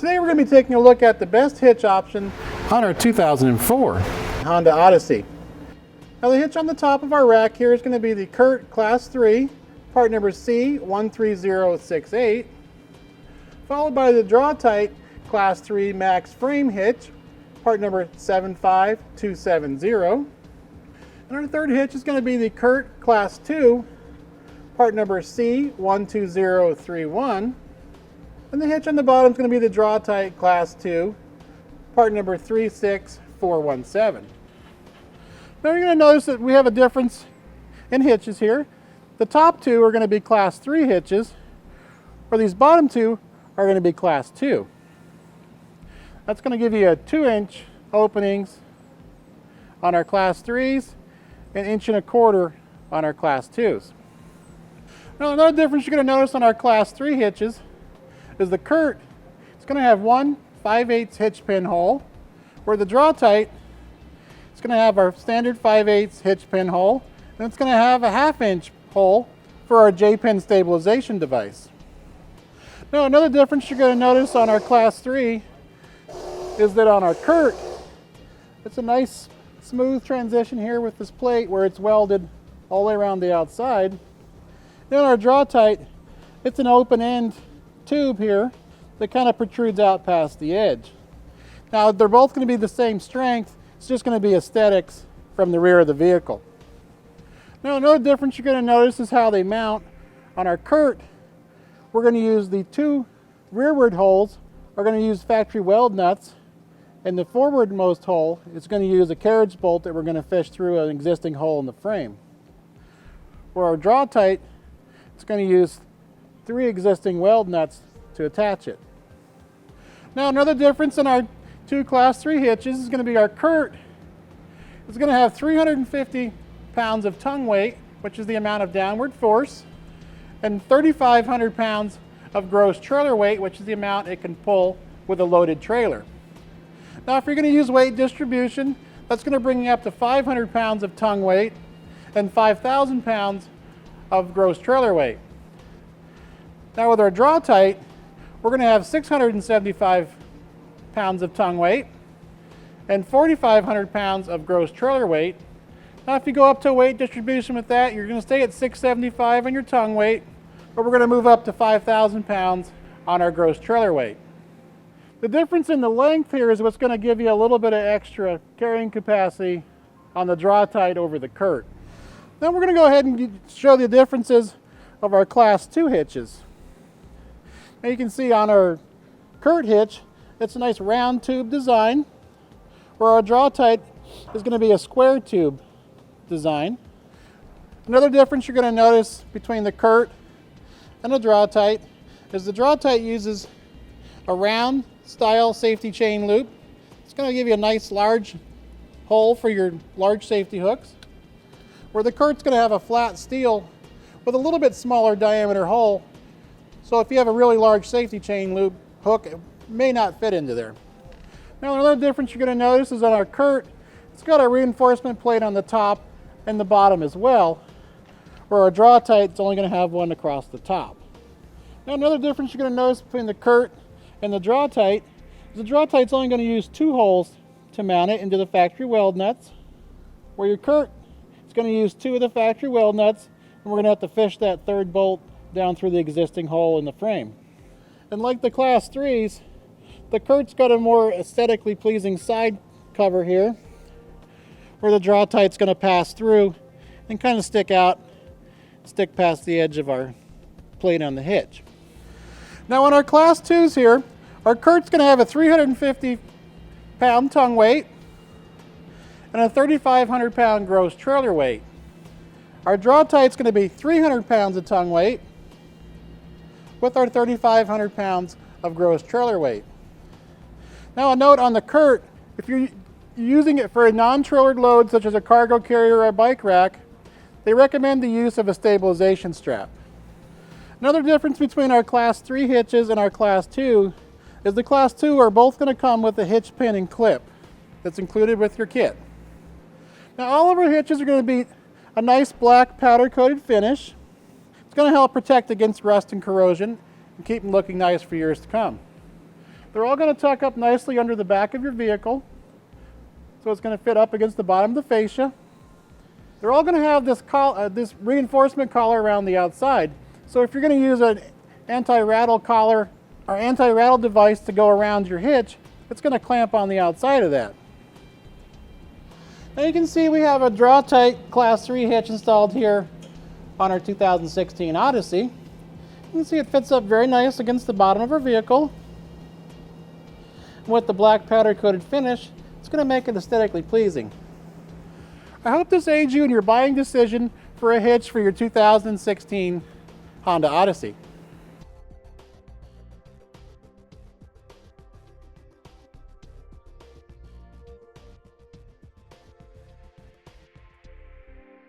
Today we're going to be taking a look at the best hitch option on our 2004 Honda Odyssey. Now the hitch on the top of our rack here is going to be the Curt Class 3, part number C13068, followed by the Draw-Tite Class 3 Max Frame Hitch, part number 75270. And our third hitch is going to be the Curt Class 2, part number C12031. And the hitch on the bottom is going to be the Draw-Tite Class 2, part number 36417. Now you're going to notice that we have a difference in hitches here. The top two are going to be Class 3 hitches, where these bottom two are going to be Class 2. That's going to give you a 2-inch openings on our Class 3s, an 1.25 inch on our Class 2s. Now another difference you're going to notice on our Class 3 hitches is the Curt. It's going to have one 5/8 hitch pin hole, where the Draw-Tite is going to have our standard 5/8 hitch pin hole, and it's going to have a 1/2 inch hole for our J-pin stabilization device. Now another difference you're going to notice on our Class 3 is that on our Curt, it's a nice smooth transition here with this plate where it's welded all the way around the outside. Then on our Draw-Tite, it's an open end tube here that kind of protrudes out past the edge. Now they're both going to be the same strength, it's just going to be aesthetics from the rear of the vehicle. Now another difference you're going to notice is how they mount. On our Curt, we're going to use the two rearward holes are going to use factory weld nuts, and the forwardmost hole is going to use a carriage bolt that we're going to fish through an existing hole in the frame. For our Draw-Tite, it's going to use 3 existing weld nuts to attach it. Now another difference in our two Class 3 hitches is going to be our Curt. It's going to have 350 pounds of tongue weight, which is the amount of downward force, and 3,500 pounds of gross trailer weight, which is the amount it can pull with a loaded trailer. Now if you're going to use weight distribution, that's going to bring you up to 500 pounds of tongue weight and 5,000 pounds of gross trailer weight. Now with our Draw-Tite, we're going to have 675 pounds of tongue weight and 4,500 pounds of gross trailer weight. Now if you go up to a weight distribution with that, you're going to stay at 675 on your tongue weight, but we're going to move up to 5,000 pounds on our gross trailer weight. The difference in the length here is what's going to give you a little bit of extra carrying capacity on the Draw-Tite over the Curt. Now we're going to go ahead and show the differences of our Class 2 hitches. Now you can see on our Curt hitch, it's a nice round tube design, where our Draw-Tite is going to be a square tube design. Another difference you're going to notice between the Curt and the Draw-Tite is the Draw-Tite uses a round style safety chain loop. It's going to give you a nice large hole for your large safety hooks, where the Curt's going to have a flat steel with a little bit smaller diameter hole. So if you have a really large safety chain loop hook, it may not fit into there. Now another difference you're going to notice is on our Curt, it's got a reinforcement plate on the top and the bottom as well, where our Draw-Tite is only going to have one across the top. Now another difference you're going to notice between the Curt and the Draw-Tite is the Draw-Tite's only going to use 2 holes to mount it into the factory weld nuts, where your Curt is going to use 2 of the factory weld nuts, and we're going to have to fish that third bolt down through the existing hole in the frame. And like the Class 3s, the Curt's got a more aesthetically pleasing side cover here, where the Draw-Tite's going to pass through and kind of stick past the edge of our plate on the hitch. Now on our Class 2s here, our Curt's going to have a 350 pound tongue weight and a 3,500 pound gross trailer weight. Our Draw-Tite's going to be 300 pounds of tongue weight with our 3,500 pounds of gross trailer weight. Now a note on the Curt, if you're using it for a non-trailered load such as a cargo carrier or a bike rack, they recommend the use of a stabilization strap. Another difference between our Class 3 hitches and our Class 2 is the Class 2 are both going to come with a hitch pin and clip that's included with your kit. Now all of our hitches are going to be a nice black powder coated finish. It's going to help protect against rust and corrosion and keep them looking nice for years to come. They're all going to tuck up nicely under the back of your vehicle. So it's going to fit up against the bottom of the fascia. They're all going to have this reinforcement collar around the outside. So if you're going to use an anti-rattle collar or anti-rattle device to go around your hitch, it's going to clamp on the outside of that. Now you can see we have a Draw-Tite Class 3 hitch installed here on our 2016 Odyssey. You can see it fits up very nice against the bottom of our vehicle. With the black powder coated finish, it's going to make it aesthetically pleasing. I hope this aids you in your buying decision for a hitch for your 2016 Honda Odyssey.